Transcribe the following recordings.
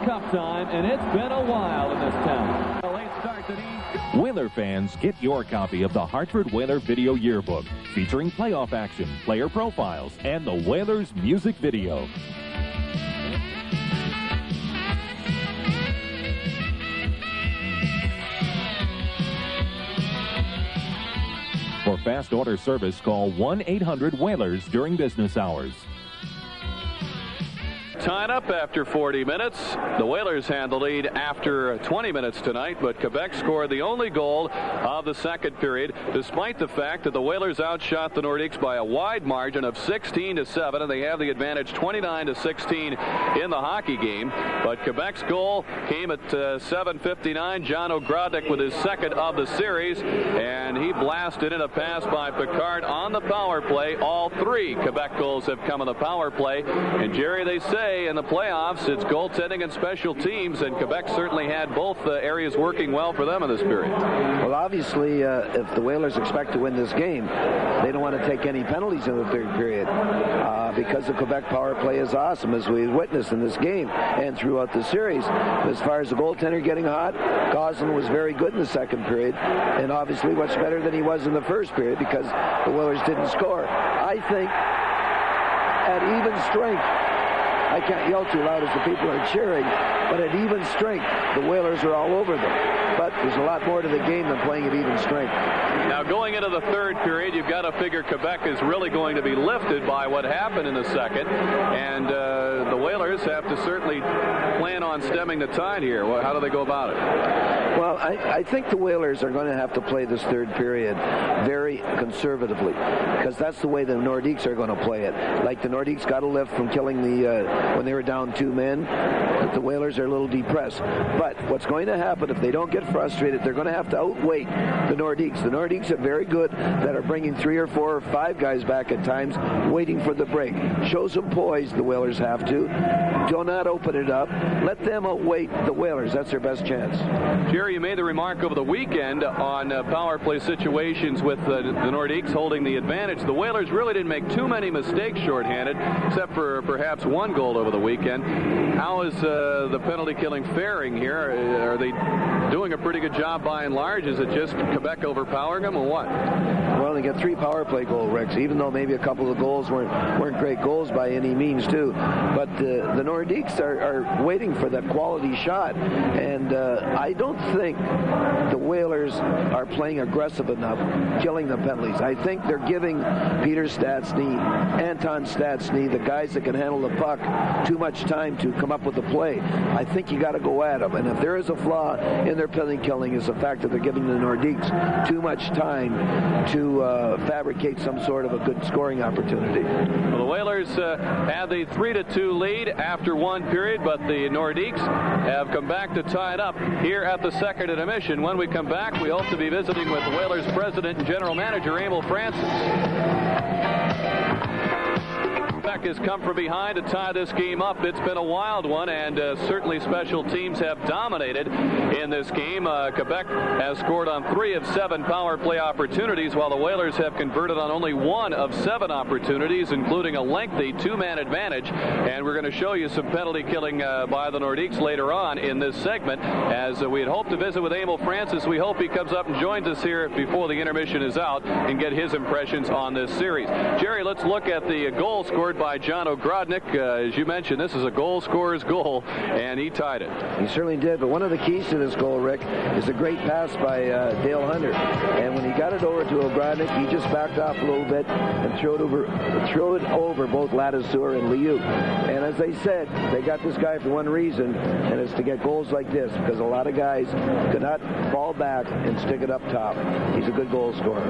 Cup time, and it's been a while in this town. A late start to Whaler fans, get your copy of the Hartford Whaler Video Yearbook, featuring playoff action, player profiles, and the Whalers music video. For fast order service, call 1-800-WHALERS during business hours. Tied up after 40 minutes. The Whalers had the lead after 20 minutes tonight, but Quebec scored the only goal of the second period, despite the fact that the Whalers outshot the Nordiques by a wide margin of 16-7, and they have the advantage 29-16 in the hockey game. But Quebec's goal came at 7:59. John Ogrodnik with his second of the series, and he blasted in a pass by Picard on the power play. All three Quebec goals have come on the power play, and Jerry, they say in the playoffs, it's goaltending and special teams, and Quebec certainly had both areas working well for them in this period. Well, obviously, if the Whalers expect to win this game, they don't want to take any penalties in the third period because the Quebec power play is awesome, as we witnessed in this game and throughout the series. As far as the goaltender getting hot, Gosselin was very good in the second period, and obviously much better than he was in the first period because the Whalers didn't score. I think at even strength, I can't yell too loud as the people are cheering, but at even strength, the Whalers are all over them. But there's a lot more to the game than playing at even strength. Now, going into the third period, you've got to figure Quebec is really going to be lifted by what happened in the second, and the Whalers have to certainly plan on stemming the tide here. Well, how do they go about it? Well, I think the Whalers are going to have to play this third period very conservatively, because that's the way the Nordiques are going to play it. Like the Nordiques got a lift from killing when they were down 2 men, that the Whalers are a little depressed. But what's going to happen if they don't get frustrated, they're going to have to outweight the Nordiques. The Nordiques are very good that are bringing 3 or 4 or 5 guys back at times, waiting for the break. Show some poise, the Whalers have to. Do not open it up. Let them outweight the Whalers. That's their best chance. Jerry, you made the remark over the weekend on power play situations with the Nordiques holding the advantage. The Whalers really didn't make too many mistakes shorthanded, except for perhaps one goal over the weekend. How is the penalty killing faring here? Are they doing a pretty good job by and large? Is it just Quebec overpowering them, or what? Well, they got 3 power play goals, Rex, even though maybe a couple of the goals weren't great goals by any means, too. But the Nordiques are waiting for that quality shot, and I don't think the Whalers are playing aggressive enough, killing the penalties. I think they're giving Peter Stastny, Anton Stastny, the guys that can handle the puck, too much time to come up with a play. I think you got to go at them, and if there is a flaw in their penalty killing, is the fact that they're giving the Nordiques too much time to fabricate some sort of a good scoring opportunity. Well, the Whalers had the 3-2 lead after one period, but the Nordiques have come back to tie it up here at the second intermission. When we come back, we hope to be visiting with the Whalers president and general manager, Emil Francis. Quebec has come from behind to tie this game up. It's been a wild one, and certainly special teams have dominated in this game. Quebec has scored on 3 of 7 power play opportunities, while the Whalers have converted on only 1 of 7 opportunities, including a lengthy 2-man advantage. And we're going to show you some penalty killing by the Nordiques later on in this segment. As we had hoped to visit with Emil Francis, we hope he comes up and joins us here before the intermission is out and get his impressions on this series. Jerry, let's look at the goal scored by John Ogrodnik. As you mentioned, this is a goal scorer's goal, and he tied it. He certainly did, but one of the keys to this goal, Rick, is a great pass by Dale Hunter. And when he got it over to Ogrodnik, he just backed off a little bit and threw it over both Ladouceur and Liu. And as they said, they got this guy for one reason, and it's to get goals like this, because a lot of guys could not fall back and stick it up top. He's a good goal scorer.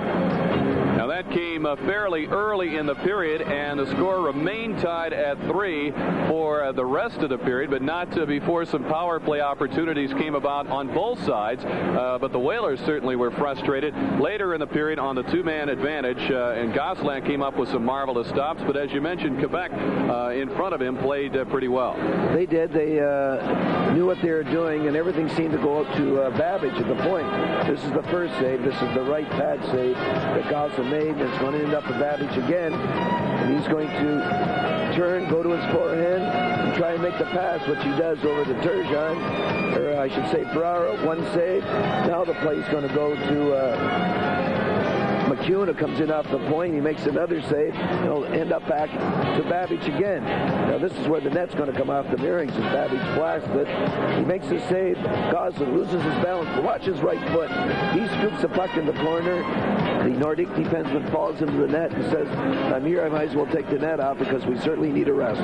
Now that came fairly early in the period, and the score remained tied at 3 for the rest of the period, but not before some power play opportunities came about on both sides. But the Whalers certainly were frustrated later in the period on the 2-man advantage, and Gosselin came up with some marvelous stops. But as you mentioned, Quebec in front of him played pretty well. They did. They knew what they were doing, and everything seemed to go up to Babbage at the point. This is the first save. This is the right pad save that Gosselin made, and it's going to end up with Babbage again. And he's going to turn, go to his forehand, and try and make the pass, which he does over to Turgeon, or I should say Ferraro, one save. Now the play's going to go to McEwen, who comes in off the point. He makes another save. He'll end up back to Babbage again. Now this is where the net's going to come off the Mearings as Babbage blasts it. He makes a save. Gosselin loses his balance. Watch his right foot. He scoops the puck in the corner. The Nordique defenseman falls into the net and says, I'm here, I might as well take the net out because we certainly need a rest.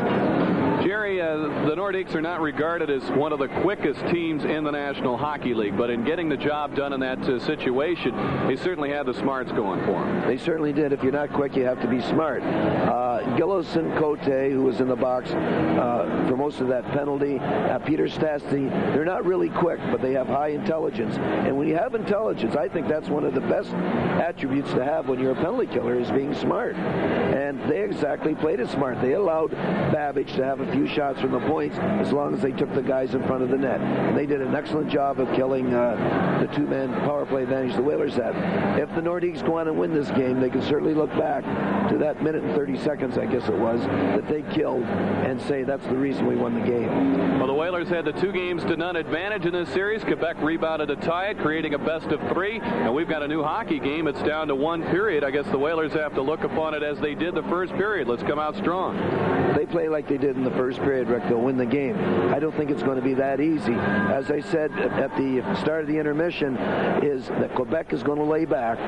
Jerry, the Nordiques are not regarded as one of the quickest teams in the National Hockey League, but in getting the job done in that situation, they certainly had the smarts going for them. They certainly did. If you're not quick, you have to be smart. Gillis and Cote, who was in the box for most of that penalty, Peter Stastny, they're not really quick, but they have high intelligence. And when you have intelligence, I think that's one of the best attributes to have when you're a penalty killer, is being smart. And they exactly played it smart. They allowed Babbage to have a few shots from the points as long as they took the guys in front of the net. And they did an excellent job of killing the two-man power play advantage the Whalers had. If the Nordiques go on and win this game, they can certainly look back to that minute and 30 seconds, I guess it was, that they killed and say that's the reason we won the game. Well, the Whalers had the 2-0 advantage in this series. Quebec rebounded to tie it, creating a best-of-3. And we've got a new hockey game. It's down to 1 period. I guess the Whalers have to look upon it as they did the first period. Let's come out strong. They play like they did in the first period, Rick. They'll win the game. I don't think it's going to be that easy. As I said at the start of the intermission, is that Quebec is going to lay back.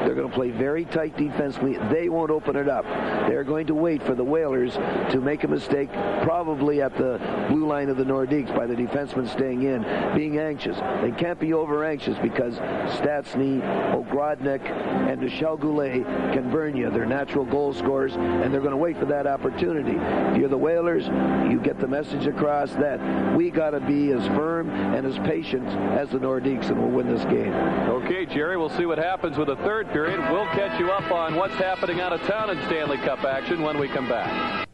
They're going to play very tight defensively. They won't open it up. They're going to wait for the Whalers to make a mistake, probably at the blue line of the Nordiques by the defenseman staying in, being anxious. They can't be over-anxious because Stastny, Ogrodnik, and Michel Goulet can burn you. They're natural goal scorers, and they're going to wait for that opportunity. If you're the Whalers, you get the message across that we got to be as firm and as patient as the Nordiques, and we'll win this game. Okay, Jerry, we'll see what happens with the third period. We'll catch you up on what's happening out of town in Stanley Cup action when we come back.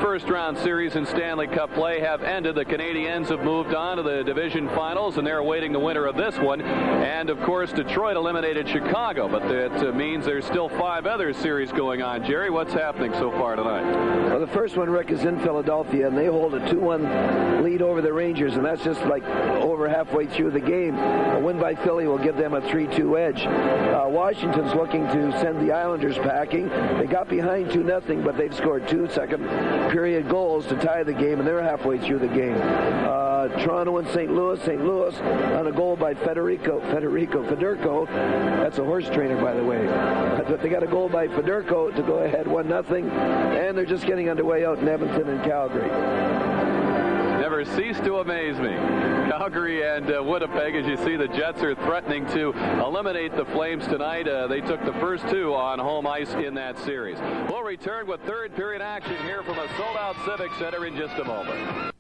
First-round series in Stanley Cup play have ended. The Canadiens have moved on to the division finals, and they're awaiting the winner of this one. And, of course, Detroit eliminated Chicago, but that means there's still 5 other series going on. Jerry, what's happening so far tonight? Well, the first one, Rick, is in Philadelphia, and they hold a 2-1 lead over the Rangers, and that's just like over halfway through the game. A win by Philly will give them a 3-2 edge. Washington's looking to send the Islanders packing. They got behind 2-0, but they've scored 2 second-period goals to tie the game, and they're halfway through the game. Toronto and St. Louis on a goal by Federico. That's a horse trainer, by the way. But they got a goal by Federico to go ahead 1-0, and they're just getting underway out in Edmonton and Calgary. Never cease to amaze me. Calgary and Winnipeg, as you see, the Jets are threatening to eliminate the Flames tonight. They took the first 2 on home ice in that series. We'll return with third period action here from a sold-out Civic Center in just a moment.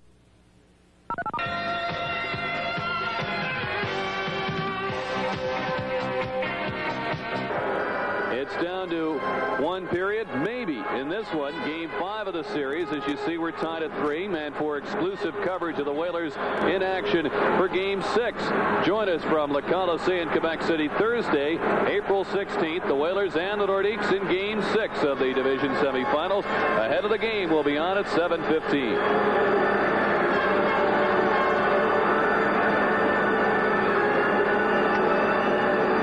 It's down to 1 period, maybe in this one, game 5 of the series. As you see, we're tied at 3, and for exclusive coverage of the Whalers in action for game 6. Join us from Le Colisée in Quebec City Thursday, April 16th. The Whalers and the Nordiques in game 6 of the division semifinals. Ahead of the game will be on at 7:15.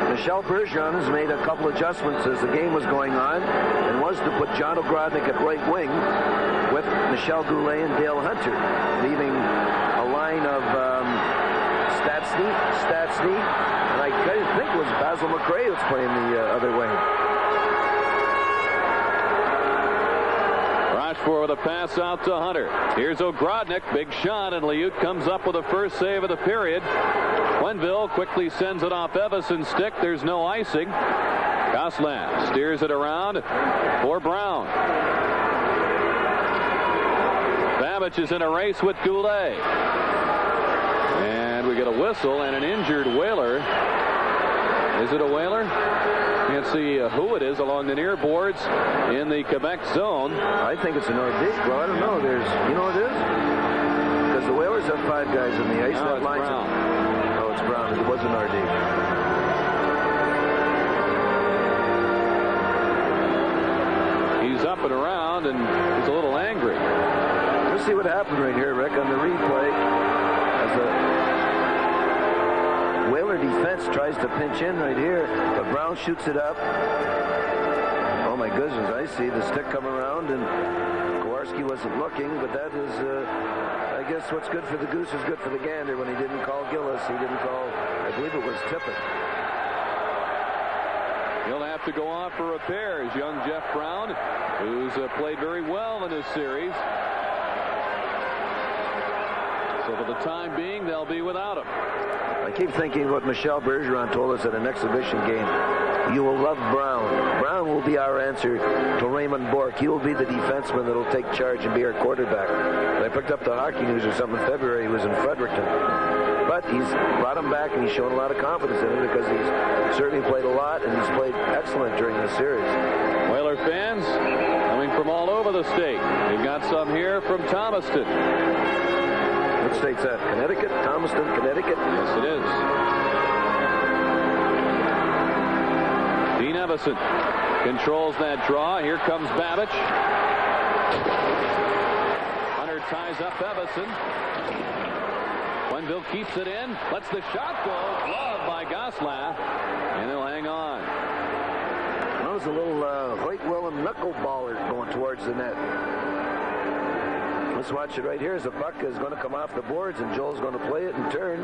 Michel Bergeron has made a couple adjustments as the game was going on, and was to put John Ogrodnik at right wing with Michel Goulet and Dale Hunter, leaving a line of Stastny, and I think it was Basil McRae that's playing the other way. Rochefort with a pass out to Hunter. Here's Ogrodnik, big shot, and Liut comes up with the first save of the period. Quenneville quickly sends it off Evason's stick. There's no icing. Gosselin steers it around for Brown. Babbage is in a race with Goulet. And we get a whistle and an injured Whaler. Is it a Whaler? Can't see who it is along the near boards in the Quebec zone. I think it's an Nordique. Well, I don't know. You know what it is? Because the Whalers have 5 guys in the ice. No, that it's line's Brown. Brown. It was an Nordique. up and around, and he's a little angry. Let's see what happened right here, Rick, on the replay. As the Whaler defense tries to pinch in right here, but Brown shoots it up. Oh my goodness, I see the stick come around, and Kowarski wasn't looking, but that is, I guess what's good for the goose is good for the gander. When he didn't call Gillis, he didn't call, I believe it was Tippett. He'll have to go off for repairs. Young Jeff Brown, who's played very well in this series. So for the time being, they'll be without him. I keep thinking what Michel Bergeron told us at an exhibition game. You will love Brown. Brown will be our answer to Raymond Bourque. He will be the defenseman that will take charge and be our quarterback. I picked up the Hockey News or something in February. He was in Fredericton. But he's brought him back, and he's shown a lot of confidence in him because he's certainly played a lot, and he's played excellent during this series. Whaler fans coming from all over the state. We've got some here from Thomaston. What state's that? Connecticut? Thomaston, Connecticut? Yes, it is. Dean Evison controls that draw. Here comes Babbage. Hunter ties up Evison. Quenneville keeps it in. Lets the shot go. Gloved by Gosselin. And he'll hang on. That was a little Hoyt Willem knuckleballer going towards the net. Let's watch it right here as the puck is going to come off the boards, and Joel's going to play it and turn.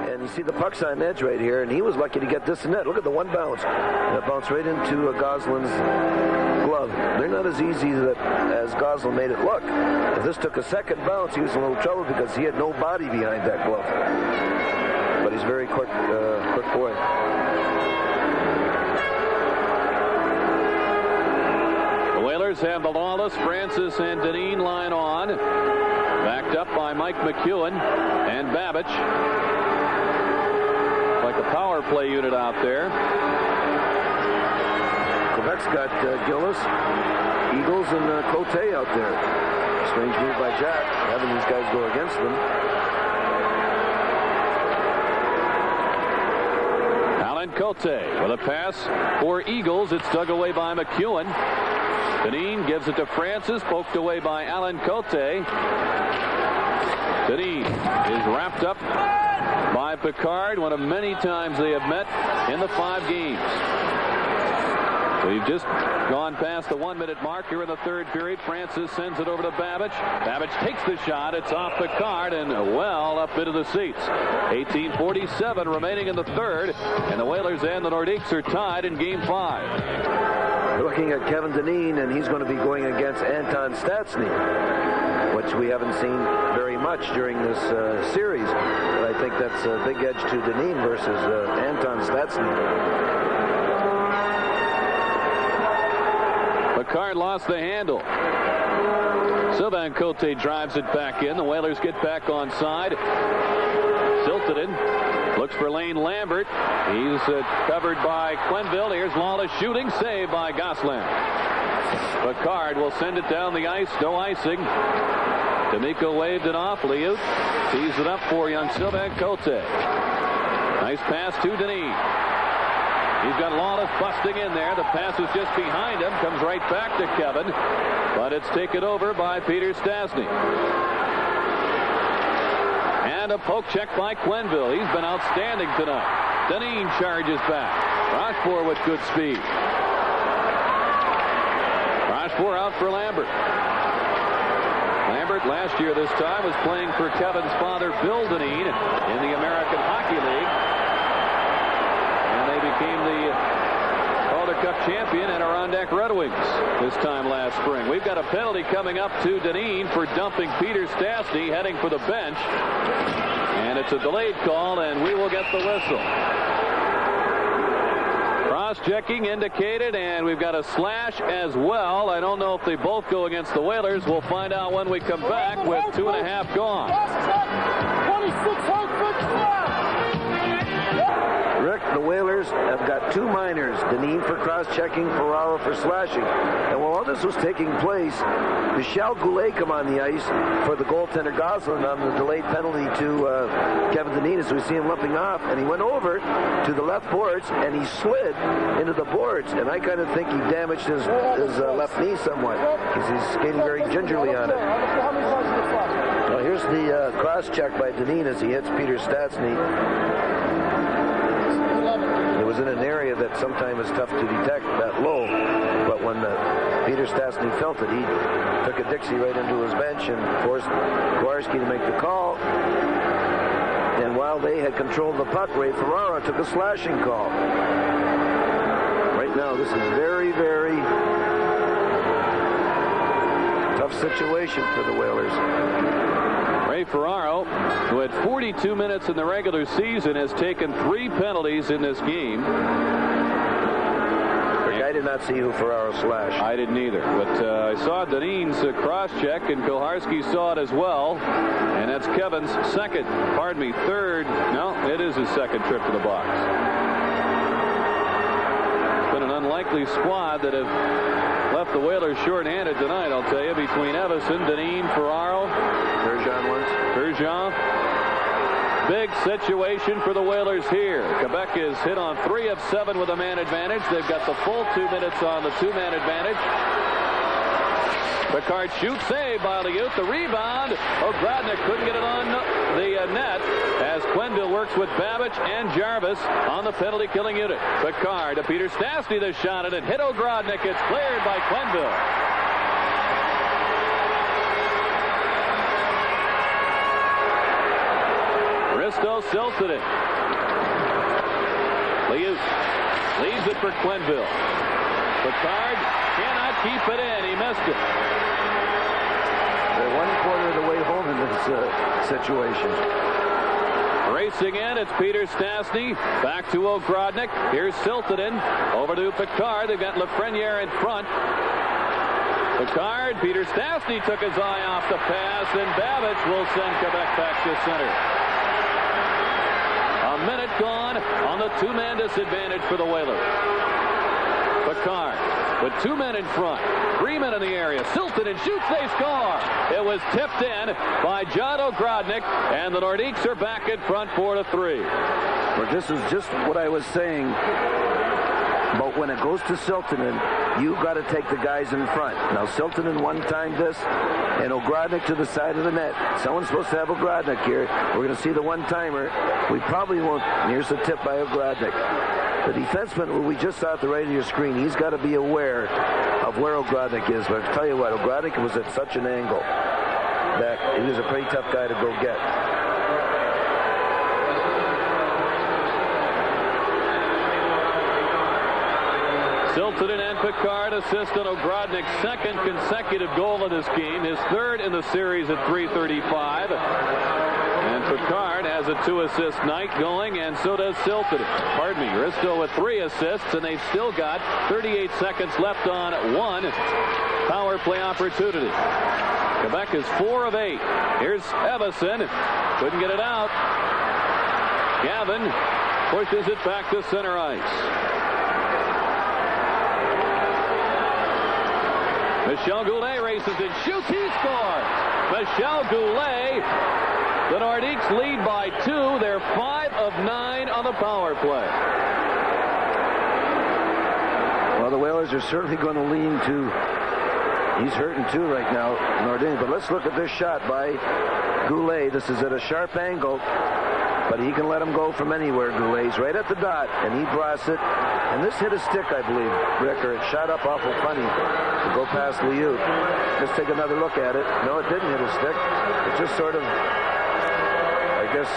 And you see the puck's on edge right here, and he was lucky to get this net. Look at the one bounce. That bounced right into Gosselin's glove. They're not as easy as Gosselin made it look. If this took a second bounce, he was in a little trouble because he had no body behind that glove. But he's very quick boy. Have the Lawless, Francis, and Deneen line on. Backed up by Mike McEwen and Babbage. Like a power play unit out there. Quebec's got Gillis, Eagles, and Cote out there. Strange move by Jack, having these guys go against them. Alan Cote with a pass for Eagles. It's dug away by McEwen. Deneen gives it to Francis, poked away by Alan Cote. Deneen is wrapped up by Picard, one of many times they have met in the 5 games. We've just gone past the 1-minute mark here in the third period. Francis sends it over to Babbage. Babbage takes the shot. It's off Picard and well up into the seats. 18:47 remaining in the third, and the Whalers and the Nordiques are tied in Game 5. We're looking at Kevin Deneen, and he's going to be going against Anton Stastny, which we haven't seen very much during this series. But I think that's a big edge to Deneen versus Anton Stastny. Picard lost the handle. Sylvain Cote drives it back in. The Whalers get back on side. Siltanen looks for Lane Lambert. He's covered by Quenneville. Here's Lawless shooting. Saved by Gosselin. Picard will send it down the ice. No icing. D'Amico waved it off. Liut tees it up for young Sylvain Cote. Nice pass to Deneen. He's got Lawless busting in there. The pass is just behind him. Comes right back to Kevin. But it's taken over by Peter Stastny. And a poke check by Quenneville. He's been outstanding tonight. Deneen charges back. Rochefort with good speed. Rochefort out for Lambert. Lambert last year this time was playing for Kevin's father, Bill Deneen, in the American Hockey League. And they became the Calder Cup champion and Adirondack Red Wings this time last spring. We've got a penalty coming up to Deneen for dumping Peter Stastny, heading for the bench. And it's a delayed call, and we will get the whistle. Cross-checking indicated, and we've got a slash as well. I don't know if they both go against the Whalers. We'll find out when we come back with 2.5 gone. Rick, the Whalers have got 2 minors, Dineen for cross-checking, Ferraro for slashing. And while all this was taking place, Michel Goulet come on the ice for the goaltender Gosselin on the delayed penalty to Kevin Dineen, as we see him limping off, and he went over to the left boards and he slid into the boards, and I kind of think he damaged his left knee somewhat because he's skating very gingerly on it. Well, here's the cross-check by Dineen as he hits Peter Stastny. It was in an area that sometimes is tough to detect that low, but when Peter Stastny felt it, he took a Dixie right into his bench and forced Kowarski to make the call. And while they had controlled the puck, Ray Ferraro took a slashing call. Right now, this is very, very tough situation for the Whalers. Ray Ferraro, who had 42 minutes in the regular season, has taken 3 penalties in this game. I did not see who Ferraro slashed. I didn't either, but I saw Dineen's cross-check, and Kowarski saw it as well. And that's Kevin's third. No, it is his second trip to the box. It's been an unlikely squad that have left the Whalers short-handed tonight, I'll tell you, between Evason, Dineen, Ferraro. Turgeon. Big situation for the Whalers here. Quebec is hit on 3 of 7 with a man advantage. They've got the full 2 minutes on the 2-man advantage. Picard shoots, saved by Liut. The rebound. Ogrodnik couldn't get it on the net as Quenneville works with Babbage and Jarvis on the penalty-killing unit. Picard to Peter Stastny, the shot at it. Hit Ogrodnik. It's cleared by Quenneville. Risto silted it. Liut leaves it for Quenneville. Picard cannot keep it in. He missed it. They're 1/4 of the way home in this situation. Racing in, it's Peter Stastny. Back to Ogrodnik. Here's Siltanen. Over to Picard. They've got Lafreniere in front. Picard. Peter Stastny took his eye off the pass, and Babbage will send Quebec back to center. A minute gone on the 2-man disadvantage for the Whalers. Picard with 2 men in front, 3 men in the area. Siltanen shoots, they score. It was tipped in by John Ogrodnik, and the Nordiques are back in front 4-3. Well, this is just what I was saying. But when it goes to Siltanen, you got to take the guys in front. Now, Siltanen one-timed this, and Ogrodnik to the side of the net. Someone's supposed to have Ogrodnik here. We're going to see the one-timer. We probably won't. Here's the tip by Ogrodnik. The defenseman, we just saw at the right of your screen, he's got to be aware of where Ogrodnik is. But I'll tell you what, Ogrodnik was at such an angle that he was a pretty tough guy to go get. Siltanen and Picard assist on Ogrodnik's 2nd consecutive goal of this game, his 3rd in the series at .335. And Picard has a 2-assist night going, and so does Siltanen. Risto with 3 assists, and they've still got 38 seconds left on 1 power play opportunity. Quebec is 4 of 8. Here's Evason. Couldn't get it out. Gavin pushes it back to center ice. Michel Goulet races and shoots. He scores. Michel Goulet. The Nordiques lead by 2. They're 5 of 9 on the power play. Well, the Whalers are certainly going to lean to. He's hurting too right now, Nordin. But let's look at this shot by Goulet. This is at a sharp angle, but he can let him go from anywhere. Goulet's right at the dot, and he draws it. And this hit a stick, I believe, Rick, or it shot up awful funny to go past Liut. Let's take another look at it. No, it didn't hit a stick. It just sort of, I guess,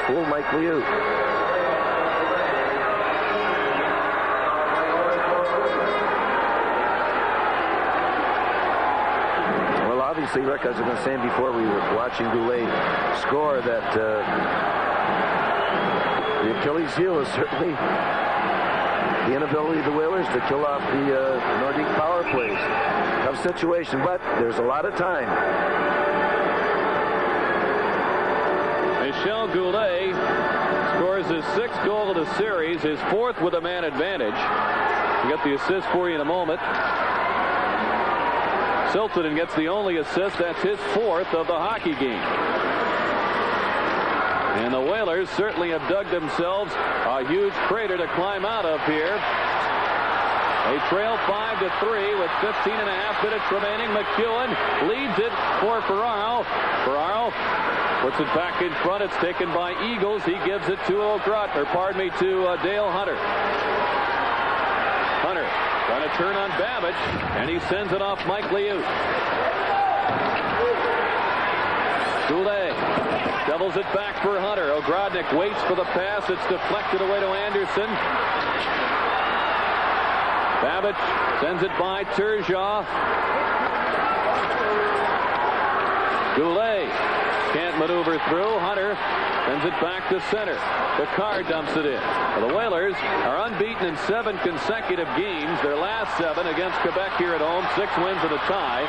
fooled Mike Liut. Well, obviously, Rick, as I was saying before we were watching Goulet score, that the Achilles heel is certainly the inability of the Whalers to kill off the Nordique power plays. Tough situation, but there's a lot of time. Michel Goulet scores scores his 6th goal of the series, his 4th with a man advantage. We'll get the assist for you in a moment. Siltanen gets the only assist. That's his 4th of the hockey game. And the Whalers certainly have dug themselves a huge crater to climb out of here. They trail 5-3 with 15.5 minutes remaining. McEwen leads it for Ferraro. Ferraro puts it back in front. It's taken by Eagles. He gives it to to Dale Hunter. Hunter trying to turn on Babbage, and he sends it off Mike Liut. Goulet doubles it back for Hunter. Ogrodnik waits for the pass. It's deflected away to Anderson. Babbage sends it by Turgeon. Goulet can't maneuver through. Hunter sends it back to center. The car dumps it in. Well, the Whalers are unbeaten in 7 consecutive games. Their last 7 against Quebec here at home. 6 wins and a tie.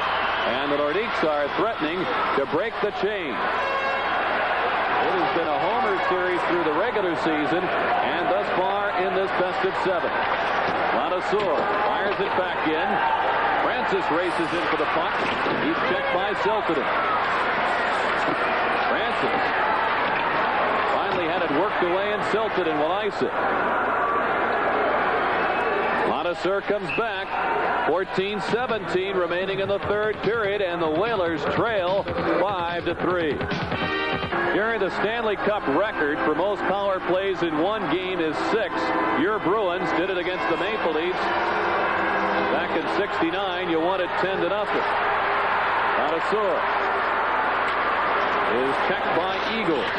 And the Nordiques are threatening to break the chain. It has been a homer series through the regular season and thus far in this best of 7. Ladouceur fires it back in. Francis races in for the puck. He's checked by Siltanen. Francis finally had it worked away, and Siltanen will ice it. Ladouceur comes back. 14-17 remaining in the 3rd period, and the Whalers trail 5-3. Gary, the Stanley Cup record for most power plays in one game is 6. Your Bruins did it against the Maple Leafs back in '69. You won it 10-0. Ladouceur is checked by Eagles.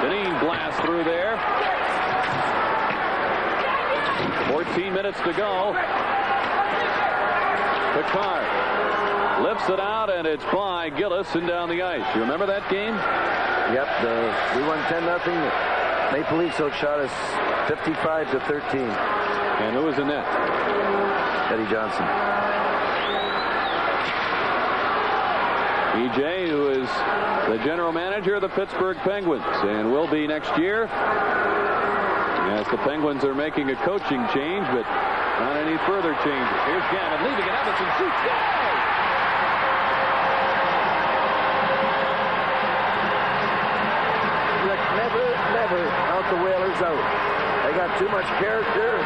Deneen blasts through there. 14 minutes to go. Picard lifts it out, and it's by Gillis and down the ice. You remember that game? Yep. We won 10-0. Maple Leafs outshot us 55-13. And who was in net? Eddie Johnson. EJ, who is the general manager of the Pittsburgh Penguins and will be next year. Yes, the Penguins are making a coaching change, but not any further changes. Here's Gavin leaving it. Evanson shoots. Goal! Never count the Whalers out. They got too much character,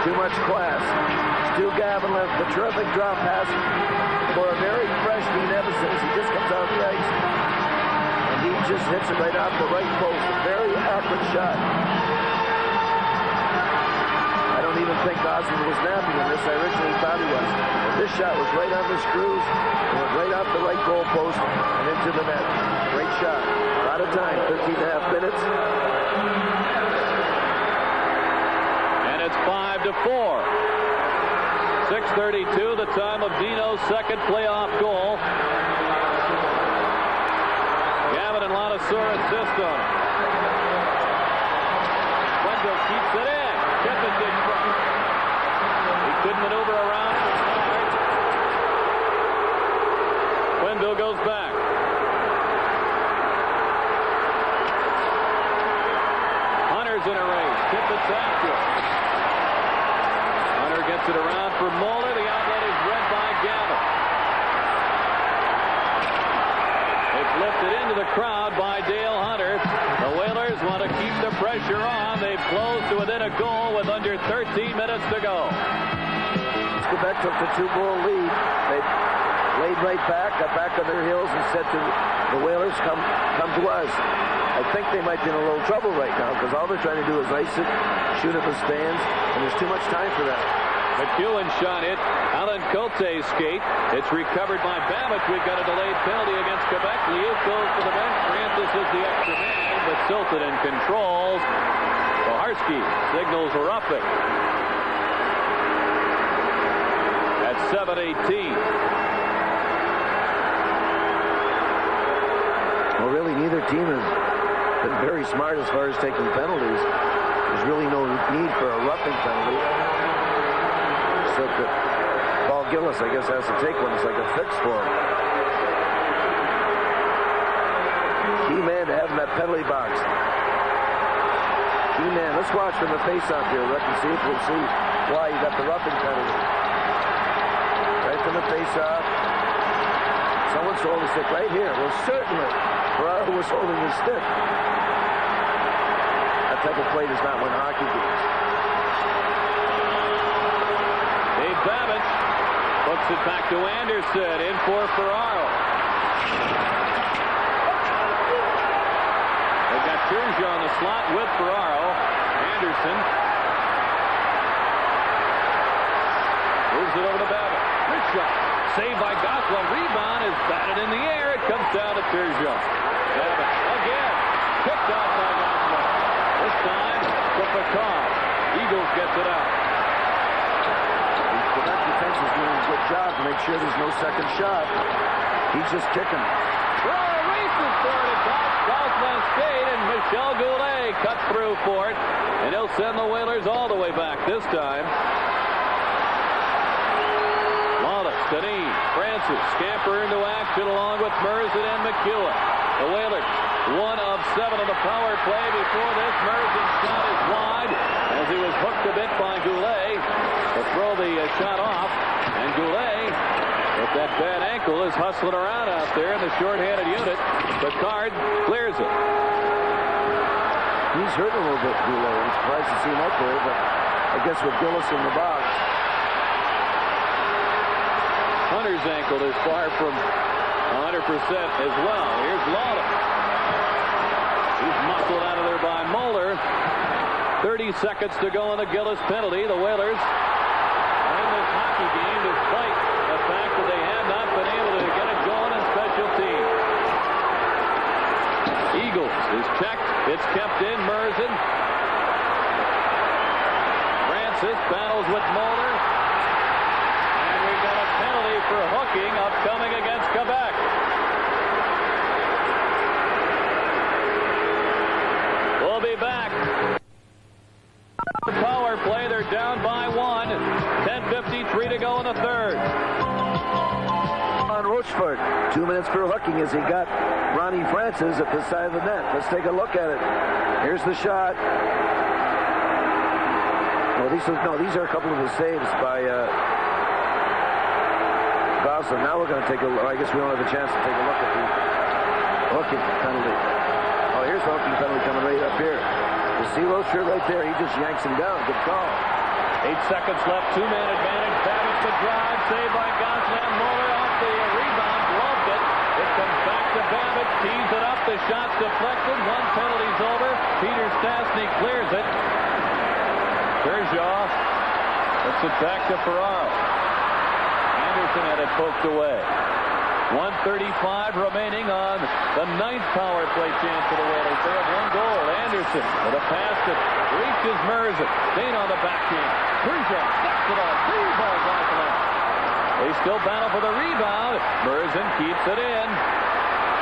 too much class. Stu Gavin left a terrific drop pass for a very fresh Dean Evanson as he just comes out the ice. And he just hits it right off the right post. A very accurate shot. I don't even think Osmond was napping in this. I originally thought he was. But this shot was right on the screws. It went right off the right goal post and into the net. Great shot. A lot of time. 13.5 minutes. And it's 5-4. 6:32, the time of Dino's 2nd playoff goal. Gavin and Ladouceur assist on it. Wendell keeps it in. Tippett in front. He couldn't maneuver around. Wendell goes back. Hunter's in a race. Tippett's after it. Hunter gets it around for Moeller. The outlet is read by Gavin. It's lifted into the crowd by Dale Hunter. The Whalers want to keep the pressure on. They've closed to within a goal with under 13 minutes to go. Quebec took the 2-goal lead. They laid right back, got back on their heels, and said to the Whalers, come to us. I think they might be in a little trouble right now because all they're trying to do is ice it, shoot at the stands, and there's too much time for that. McEwen shot it. Alan Cote's skate. It's recovered by Babbage. We've got a delayed penalty against Quebec. Liut goes to the bench. Francis is the extra man, but Siltanen controls. Koharski signals roughing. At 7:18. Well, really, neither team has been very smart as far as taking penalties. There's really no need for a roughing penalty. So Paul Gillis, I guess, has to take one. It's like a fix for him. Key man to have in that penalty box. D-man. Let's watch from the face-off here, Rick, and see if we'll see why you got the roughing penalty. Right from the face-off. Someone's holding the stick right here. Well, certainly, Ferraro was holding his stick. That type of play does not win hockey games. Dave Babbitt hooks it back to Anderson. In for Ferraro. They've got Turgeon on the slot with Ferraro. Anderson moves it over to Babbitt. Good shot. Saved by Gosselin. Rebound is batted in the air. It comes down to Turgeon. Babbitt again. Picked off by Gosselin. This time to Picard. Eagles gets it out. Quebec defense is doing a good job to make sure there's no second shot. He's just kicking. Ferraro races for it. Gosselin stayed, and Michel Goulet cuts through for it. And he'll send the Whalers all the way back this time. Deneen, Francis, scamper into action along with Merzen and McEwen. The Whalers, 1 of 7 on the power play. Before this, Merzen's shot is wide as he was hooked a bit by Goulet to throw the shot off. And Goulet, with that bad ankle, is hustling around out there in the shorthanded unit. Picard clears it. He's hurt a little bit, Goulet. I'm surprised to see him up there, but I guess with Gillis in the box. Hunter's ankle is far from 100% as well. Here's Lawler. He's muscled out of there by Moeller. 30 seconds to go on the Gillis penalty. The Whalers are in this hockey game despite the fact that they have not been able to get it going in special teams. Eagles is checked. It's kept in. Merzen. Francis battles with Moeller. Penalty for hooking upcoming against Quebec. We'll be back. Power play. They're down by 1. 10:53 to go in the third. On Rochefort. 2 minutes for hooking as he got Ronnie Francis at the side of the net. Let's take a look at it. Here's the shot. Well, these are a couple of the saves by Gosselin. Now we're going to take a look. I guess we don't have a chance to take a look at the hooking penalty. Oh, here's the hooking penalty coming right up here. You see Rochefort right there? He just yanks him down. Good call. 8 seconds left. 2-man advantage. Babbitt to drive. Saved by Gosselin. Moeller off the rebound. Gloved it. It comes back to Babbitt. Tees it up. The shot's deflected. 1 penalty's over. Peter Stastny clears it. Turgeon puts it back to Ferraro. Anderson had it poked away. 1:35 remaining on the 9th power play chance for the Whalers. They have 1 goal. Anderson with a pass that reaches Merzen. Staying on the backhand. Turgeon steps it off. 3 balls off the net. They still battle for the rebound. Merzen keeps it in.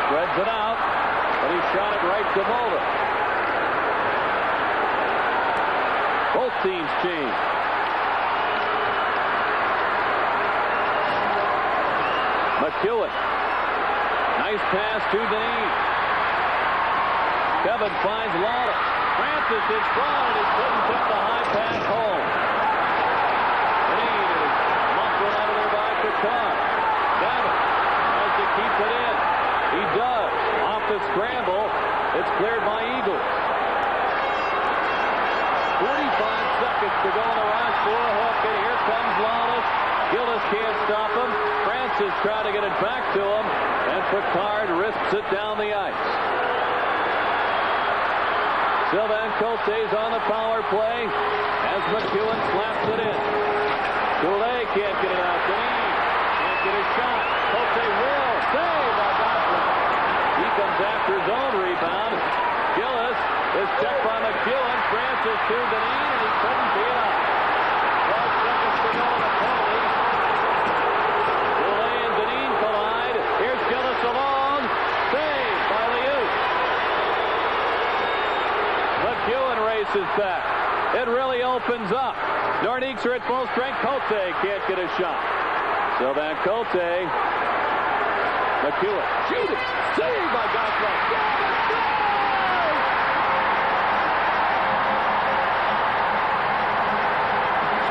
Spreads it out. But he shot it right to Moeller. Both teams change. McEwen. Nice pass to Deneen. Kevin finds Lawler. Francis in front, and he couldn't put the high pass home. Deneen is muscled out of there by Picard. Babbitt tries to keep it in. He does. Off the scramble. It's cleared by Eagles. 45 seconds to go in the rush for a hook, and here comes Lawless. Gillis can't stop him. Francis trying to get it back to him, and Picard risks it down the ice. Sylvain Colte's on the power play as McEwen slaps it in. Goulet can't get it out. Deneen can't get a shot. Colte will. Save by Gosselin. He comes after his own rebound. Gillis is checked by McEwen. Francis to Deneen, and he couldn't beat up. 12 seconds to go in the penalty. Goulet and Deneen collide. Here's Gillis along. Saved by Liut. McEwen races back. It really opens up. Nordiques are at full strength. Colte can't get a shot. Sylvain Colte. McEwen shooting. Saved by Gosselin.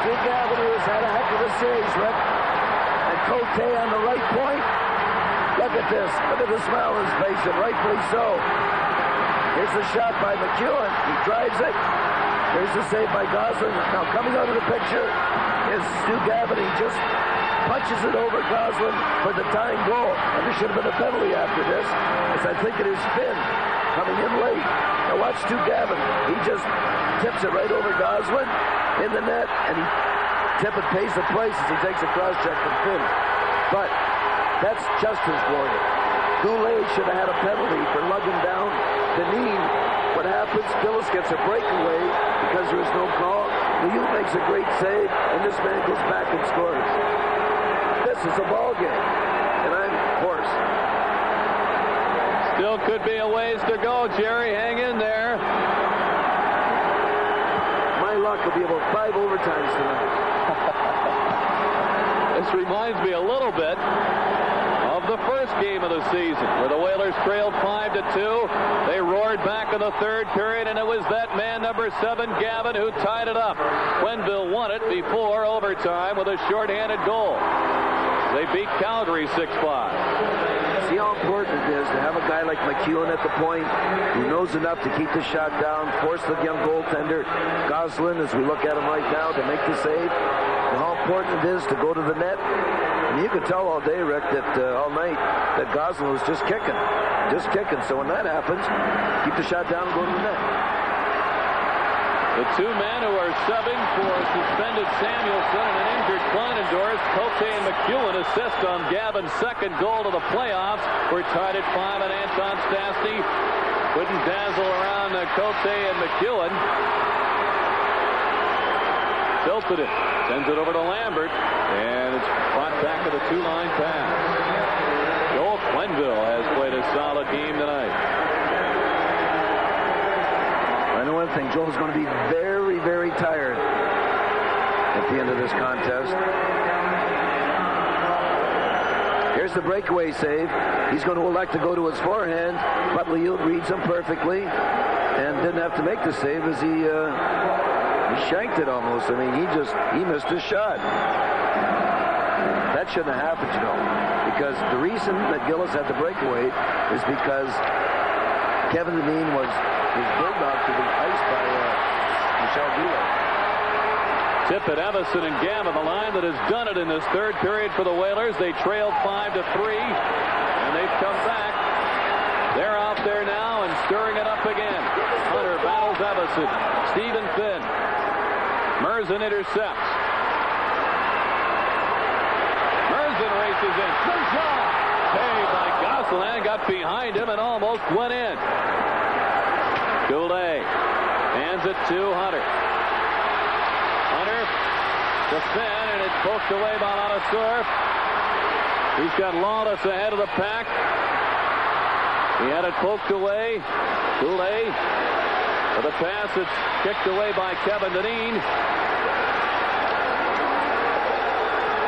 Stu Gavin, who has had a heck of a series, Rick. And Cote on the right point. Look at this. Look at the smile on his face, and rightfully so. Here's the shot by McEwen. He drives it. Here's the save by Gosselin. Now coming out of the picture is Stu Gavin. He just punches it over Gosselin for the tying goal. And there should have been a penalty after this, as I think it is Finn coming in late. Now watch Stu Gavin. He just tips it right over Gosselin in the net, and he pays the price as he takes a cross check from Finn. But that's just his warning. Goulet should have had a penalty for lugging down Deneen. What happens? Gillis gets a breakaway because there is no call. Liu makes a great save, and this man goes back and scores. This is a ball game, and I'm hoarse. Still could be a ways to go, Jerry. Hang in there. My luck will be about 5 overtimes tonight. This reminds me a little bit of the first game of the season, where the Whalers trailed 5-2. They roared back in the third period, and it was that man, number 7, Gavin, who tied it up. Quenneville won it before overtime with a shorthanded goal. They beat Calgary 6-5. See how important it is to have a guy like McEwen at the point who knows enough to keep the shot down, force the young goaltender, Gosselin, as we look at him right now, to make the save. And how important it is to go to the net. And you could tell all day, Rick, that all night, that Gosselin was just kicking. So when that happens, keep the shot down and go to the net. The two men who are subbing for suspended Samuelson and an injured Kleinendorf, Cote and McEwen, assist on Gavin's second goal to the playoffs. We're tied at 5, and Anton Stastny couldn't dazzle around Cote and McEwen. Tilted it, sends it over to Lambert, and it's brought back to the two-line pass. Joel Quenneville has played a solid game tonight. I know one thing, Joel's going to be very, very tired at the end of this contest. Here's the breakaway save. He's going to elect to go to his forehand, but Liu reads him perfectly and didn't have to make the save as he shanked it almost. I mean, he missed his shot. That shouldn't have happened, you know, because the reason that Gillis had the breakaway is because Kevin Deneen was bulldog to the ice by Michel Goulet. Tippett, Evison, and Gavin, the line that has done it in this third period for the Whalers. They trailed 5-3, and they've come back. They're out there now and stirring it up again. Hunter battles Evison. Stephen Finn. Merzen intercepts. Merzen races in. Good shot. Saved by Gosselin. Got behind him and almost went in. Goulet hands it to Hunter. Hunter to Finn, and it's poked away by Ladouceur. He's got Lawless ahead of the pack. He had it poked away. Goulet for the pass. It's kicked away by Kevin Deneen.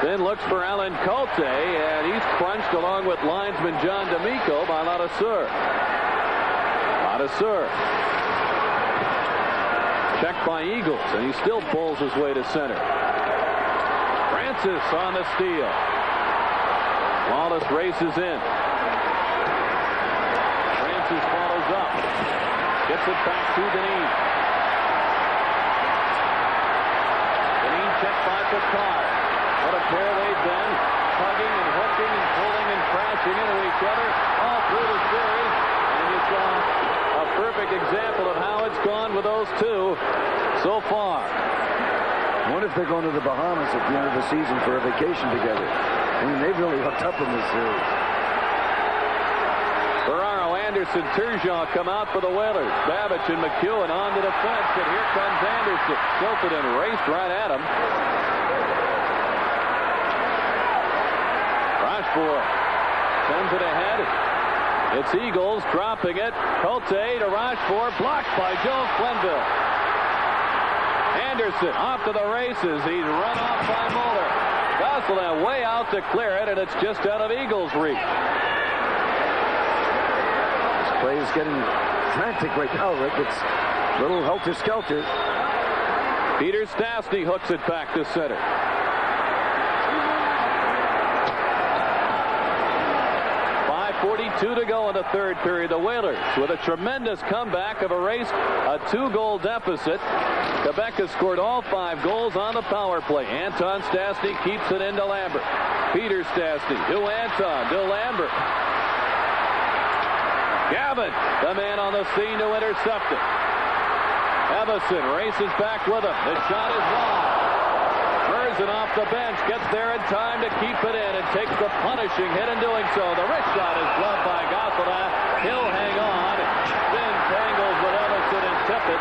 Then looks for Alan Cote, and he's crunched along with linesman John D'Amico by Ladouceur. Ladouceur checked by Eagles, and he still pulls his way to center. Francis on the steal. Lawless races in. Francis follows up. Gets it back to Deneen. Deneen checked by Picard. What a pair they've been. Tugging and hooking and pulling and crashing into each other all through the series. And you saw a perfect example of how it's gone with those two so far. I wonder if they're going to the Bahamas at the end of the season for a vacation together. I mean, they've really hooked up in this series. Ferraro, Anderson, Turgeon come out for the Whalers. Babich and McEwen on to the fence, and here comes Anderson. Tilted and raced right at him. Rochefort sends it ahead. It's Eagles dropping it. Cote to Rochefort, blocked by Joe Quenneville. Anderson off to the races. He's run off by Muller. Gosselin way out to clear it, and it's just out of Eagles' reach. This play is getting frantic right now, Rick. It's a little helter-skelter. Peter Stastny hooks it back to center. .5:42 to go in the third period. The Whalers, with a tremendous comeback, have erased a 2-goal deficit. Quebec has scored all 5 goals on the power play. Anton Stastny keeps it into Lambert. Peter Stastny to Anton, to Lambert. Gavin, the man on the scene to intercept it. Evason races back with him. The shot is wide. Merzen off the bench, gets there in time to keep it in and takes the punishing hit in doing so. The wrist shot is gloved by Gosselaar. He'll hang on. Then tangles with Evason and Tippett.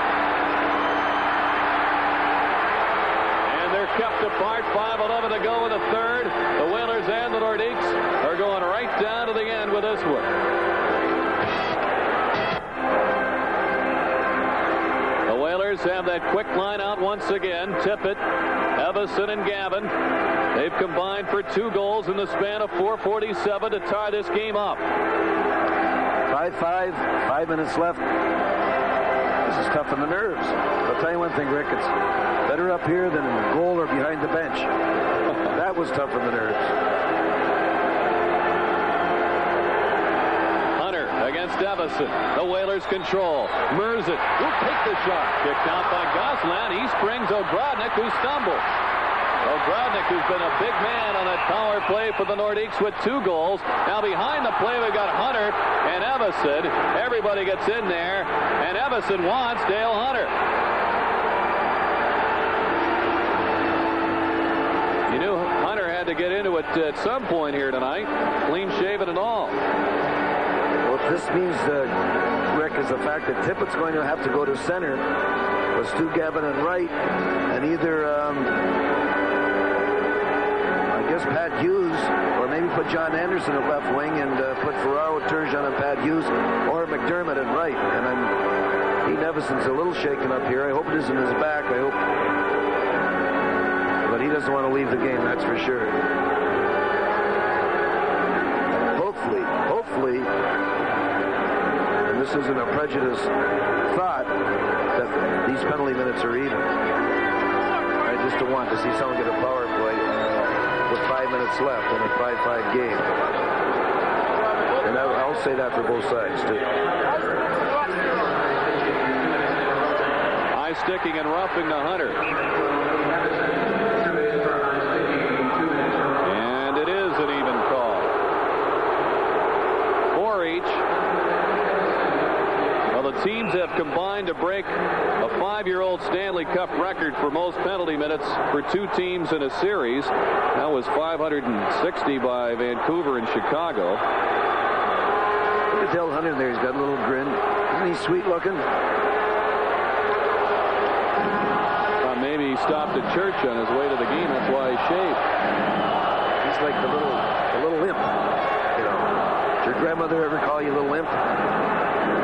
And they're kept apart. 5:11 to go in the third. The Whalers and the Nordiques are going right down to the end with this one. The Whalers have that quick line out once again. Tippett, Evason, and Gavin. They've combined for 2 goals in the span of 4:47 to tie this game up. 5-5, 5 minutes left. This is tough on the nerves. I'll tell you one thing, Rick. It's better up here than in the goal or behind the bench. That was tough on the nerves. Hunter against Evason. The Whalers control. Merzen will take the shot. Kicked out by Gosselin. He springs Ogrodnik, who stumbles. Ogrodnik, who's been a big man on that power play for the Nordiques with 2 goals. Now behind the play, we've got Hunter and Evason. Everybody gets in there, and Evason wants Dale Hunter. You knew Hunter had to get into it at some point here tonight, clean shaven and all. What this means, Rick, is the fact that Tippett's going to have to go to center with Stu Gavin and right, and either I guess Pat Hughes, or maybe put John Anderson at left wing and put Ferraro, Turgeon, and Pat Hughes, or McDermott at right. And Pete Evason's a little shaken up here. I hope it isn't his back. I hope, but he doesn't want to leave the game. That's for sure. Hopefully, and this isn't a prejudiced thought, that these penalty minutes are even. I just don't want to see someone get a power play with 5 minutes left in a 5-5 game. And I'll say that for both sides, too. High sticking and roughing to Hunter. And it is an even call. 4 each. Well, the teams have combined to break a 5-year-old Stanley Cup record for most penalty minutes for 2 teams in a series. That was 560 by Vancouver and Chicago. Look at Dale Hunter there. He's got a little grin. Isn't he sweet looking? Maybe he stopped at church on his way to the game. That's why he shaved. He's like the little imp. You know, did your grandmother ever call you little imp?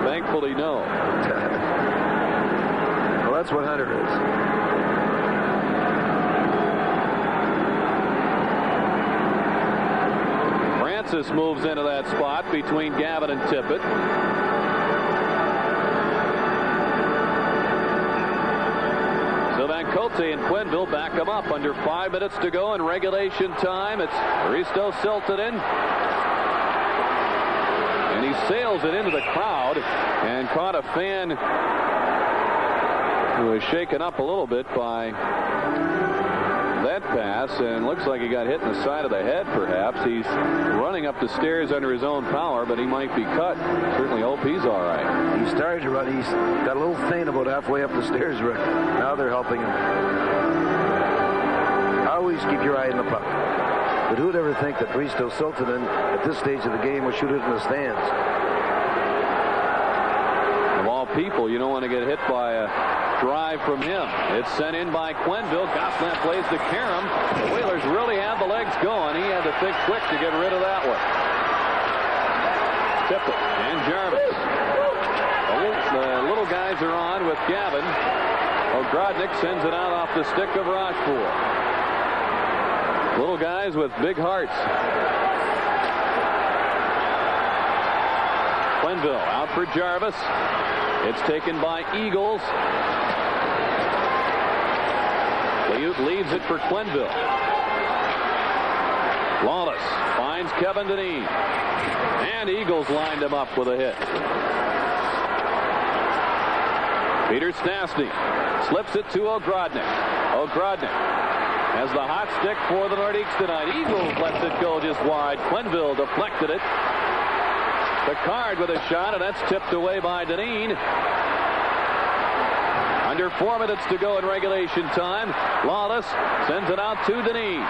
Thankfully, no. Well, that's what Hunter is. Francis moves into that spot between Gavin and Tippett. So Van Cote and Quenneville back him up. Under 5 minutes to go in regulation time. It's Risto Siltanen. And he sails it into the crowd and caught a fan who was shaken up a little bit by that pass, and looks like he got hit in the side of the head, perhaps. He's running up the stairs under his own power, but he might be cut. Certainly hope he's all right. He started to run. He's got a little faint about halfway up the stairs, Rick. Now they're helping him. Always keep your eye on the puck. But who'd ever think that Risto Siltanen at this stage of the game would shoot it in the stands? Of all people, you don't want to get hit by a drive from him. It's sent in by Quenneville. Gosselin plays to Karam. The Whalers really have the legs going. He had to think quick to get rid of that one. Tippett and Jarvis. The little guys are on with Gavin. Ogrodnik sends it out off the stick of Rochefort. Little guys with big hearts. Quenneville out for Jarvis. It's taken by Eagles. Liut leaves it for Quenneville. Lawless finds Kevin Dineen. And Eagles lined him up with a hit. Peter Stastny slips it to Ogrodnik. Ogrodnik has the hot stick for the Nordiques tonight. Eagles lets it go just wide. Quenneville deflected it. Picard with a shot, and that's tipped away by Dineen. Under 4 minutes to go in regulation time. Lawless sends it out to Dineen.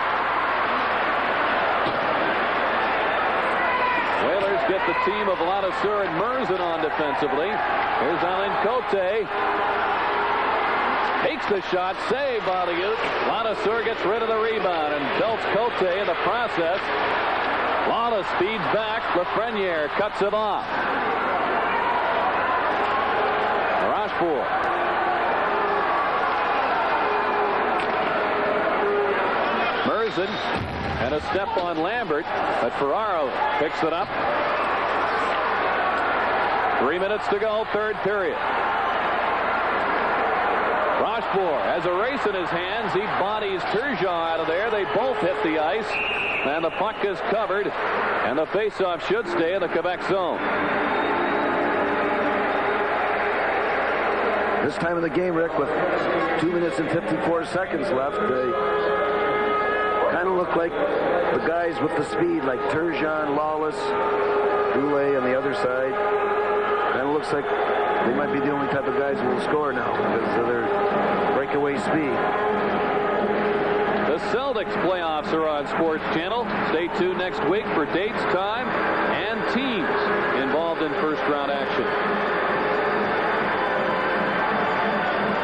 Whalers get the team of Ladouceur and Merzen on defensively. Here's Alain Cote. Takes the shot, saved by Liut. Ladouceur gets rid of the rebound and belts Cote in the process. Lawless speeds back. Lafreniere cuts him off. Rochefort. Merzen and a step on Lambert, but Ferraro picks it up. 3 minutes to go, third period. Rochefort has a race in his hands. He bodies Turgeon out of there. They both hit the ice, and the puck is covered, and the faceoff should stay in the Quebec zone. This time of the game, Rick, with 2 minutes and 54 seconds left, they kind of look like the guys with the speed, like Turgeon, Lawless, Goulet on the other side. Kind of looks like they might be the only type of guys who will score now because of their breakaway speed. The Celtics playoffs are on Sports Channel. Stay tuned next week for dates, time, and teams involved in first-round action.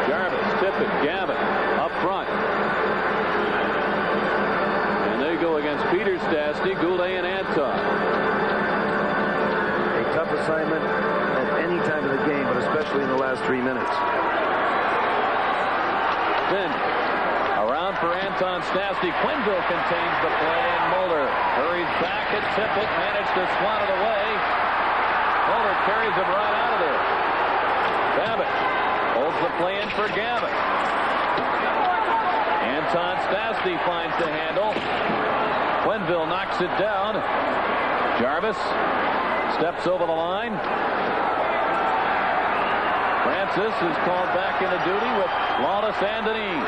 Jarvis, Tippett, Gavin up front. And they go against Peter Stastny, Goulet, and Anton. A tough assignment at any time of the game, but especially in the last 3 minutes. Then around for Anton Stastny. Quenneville contains the play, and Moeller hurries back at Tippett, managed to swat it away. Moeller carries him right out of there. Babbage holds the play in for Gavin. Anton Stastny finds the handle. Quenneville knocks it down. Jarvis steps over the line. Francis is called back into duty with Lawless and Dineen.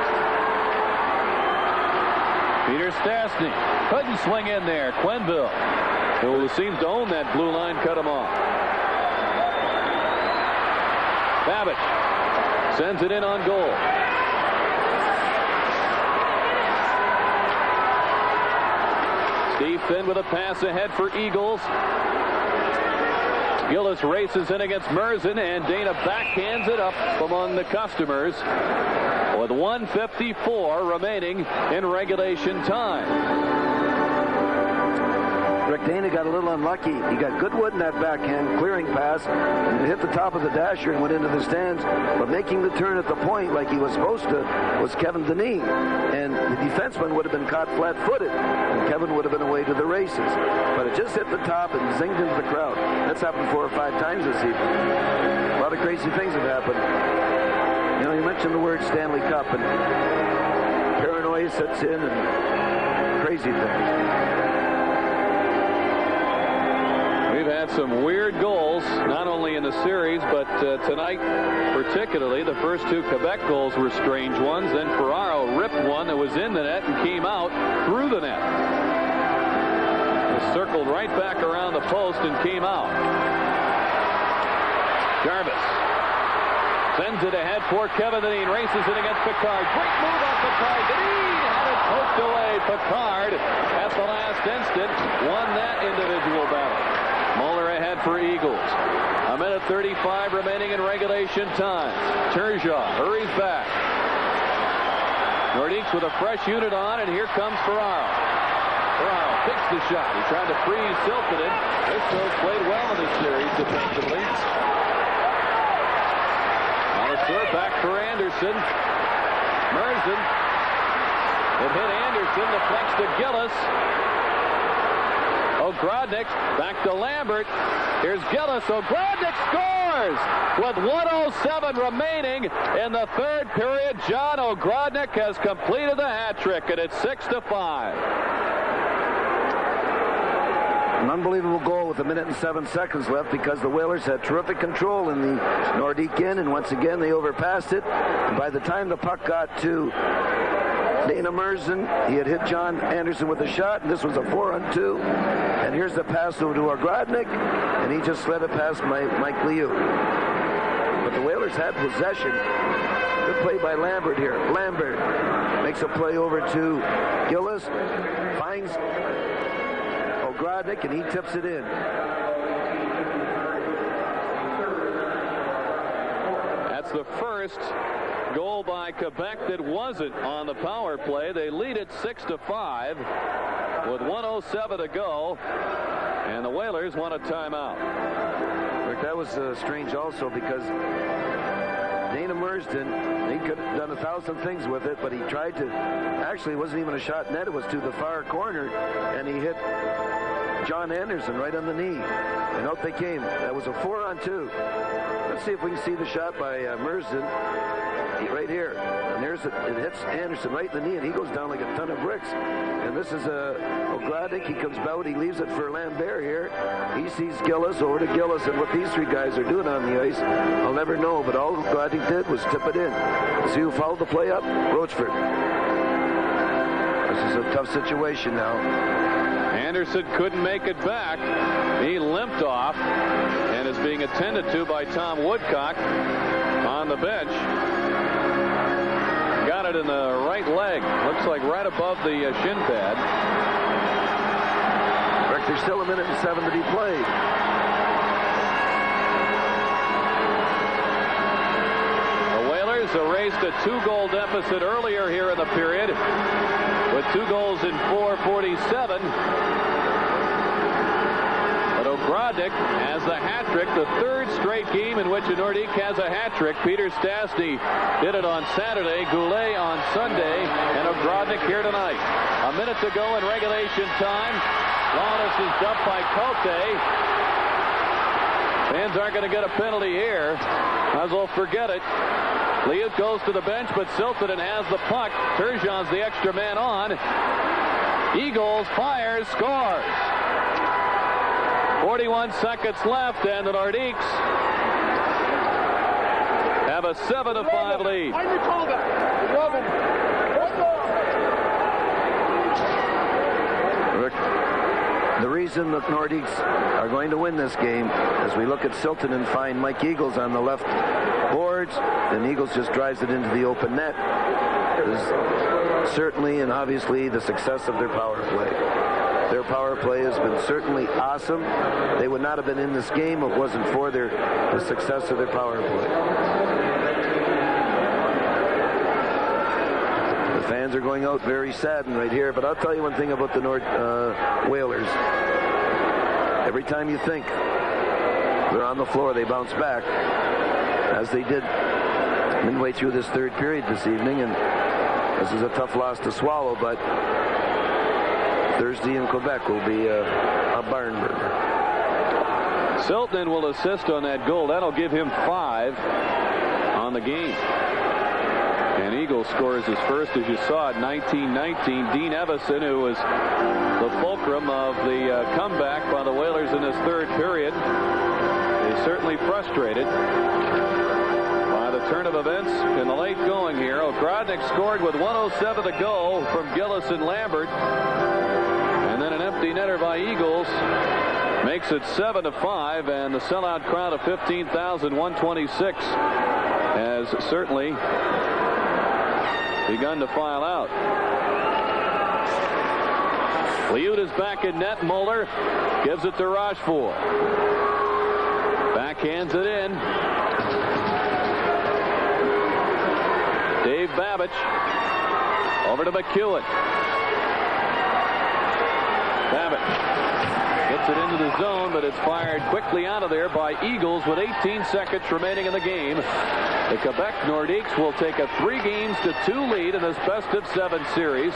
Peter Stastny couldn't swing in there. Quenneville, who seems to own that blue line, cut him off. Babbage sends it in on goal. Steve Finn with a pass ahead for Eagles. Gillis races in against Merzen, and Dana backhands it up among the customers with 1:54 remaining in regulation time. Rick, Dana got a little unlucky. He got Goodwood in that backhand clearing pass, and it hit the top of the dasher and went into the stands. But making the turn at the point like he was supposed to was Kevin Dineen, and the defenseman would have been caught flat-footed, and Kevin would have been away to the races. But it just hit the top and zinged into the crowd. That's happened 4 or 5 times this evening. A lot of crazy things have happened. You know, you mentioned the word Stanley Cup, and paranoia sets in, and crazy things. We've had some weird goals, not only in the series, but tonight particularly. The first 2 Quebec goals were strange ones. Then Ferraro ripped one that was in the net and came out through the net. It circled right back around the post and came out. Jarvis sends it ahead for Kevin Dineen. Races it against Picard. Great move on Picard. Dineen had it poked away. Picard at the last instant won that individual battle. Moeller ahead for Eagles. 1:35 remaining in regulation time. Turgeon hurries back. Nordiques with a fresh unit on, and here comes Ferraro. Ferraro takes the shot. He tried to freeze Siltanen. This played well in this series defensively. Ladouceur back for Anderson. Merzen. It hit Anderson. Deflects to Gillis. Ogrodnik back to Lambert. Here's Gillis. Ogrodnik scores with 1:07 remaining in the third period. John Ogrodnik has completed the hat trick, and it's 6-5. An unbelievable goal with 1 minute and 7 seconds left because the Whalers had terrific control in the Nordique end, and once again they overpassed it. And by the time the puck got to Dana Merzen, he had hit John Anderson with a shot, and this was a 4-on-2. And here's the pass over to Ogrodnik, and he just slid it past Mike Liu. But the Whalers had possession. Good play by Lambert here. Lambert makes a play over to Gillis, finds Ogrodnik, and he tips it in. That's the first goal by Quebec that wasn't on the power play. They lead it 6-5 with 1:07 to go, and the Whalers want a timeout. Rick, that was strange also because Dana Mersden, he could have done 1,000 things with it, but he tried to, actually it wasn't even a shot net, it was to the far corner, and he hit John Anderson right on the knee, and out they came. That was a 4-on-2. Let's see if we can see the shot by Mersden right here, and there's it hits Anderson right in the knee, and he goes down like a ton of bricks. And this is Ogrodnik. He comes out, he leaves it for Lambert here. He sees Gillis, over to Gillis, and what these three guys are doing on the ice, I'll never know, but all Ogrodnik did was tip it in. See who fouled the play up? Rochford. This is a tough situation now. Anderson couldn't make it back. He limped off and is being attended to by Tom Woodcock on the bench. Got it in the right leg. Looks like right above the shin pad. Rick, there's still 1 minute and 7 to be played. The Whalers erased a 2-goal deficit earlier here in the period with 2 goals in 4:47. But Ogrodnik has the hat trick, the third straight game in which a Nordique has a hat trick. Peter Stastny did it on Saturday, Goulet on Sunday, and Ogrodnik here tonight. A minute to go in regulation time. Lawless is dumped by Cote. Fans aren't going to get a penalty here. Might as well forget it. Liut goes to the bench, but Siltanen has the puck. Turgeon's the extra man on. Eagles fires, scores. 41 seconds left, and the Nordiques have a 7-5 lead. Rick, the reason the Nordiques are going to win this game, as we look at Siltanen and find Mike Eagles on the left boards, and Eagles just drives it into the open net, is certainly and obviously the success of their power play. Their power play has been certainly awesome. They would not have been in this game if it wasn't for the success of their power play. The fans are going out very saddened right here, but I'll tell you one thing about the Whalers. Every time you think they're on the floor, they bounce back, as they did midway through this third period this evening, and this is a tough loss to swallow, but Thursday in Quebec will be a barn burner. Siltanen will assist on that goal. That'll give him 5 on the game. And Eagles scores his first, as you saw, at 19-19. Dean Evison, who was the fulcrum of the comeback by the Whalers in this third period, is certainly frustrated by the turn of events in the late going here. Ogrodnik scored with 1:07 to go from Gillis and Lambert. And then an empty netter by Eagles makes it 7-5, and the sellout crowd of 15,126 has certainly begun to file out. Liut is back in net. Muller gives it to Rochefort. Backhands it in. Dave Babbage over to McEwen. Babbage Hits it into the zone, but it's fired quickly out of there by Eagles with 18 seconds remaining in the game. The Quebec Nordiques will take a 3-2 lead in this best-of-7 series.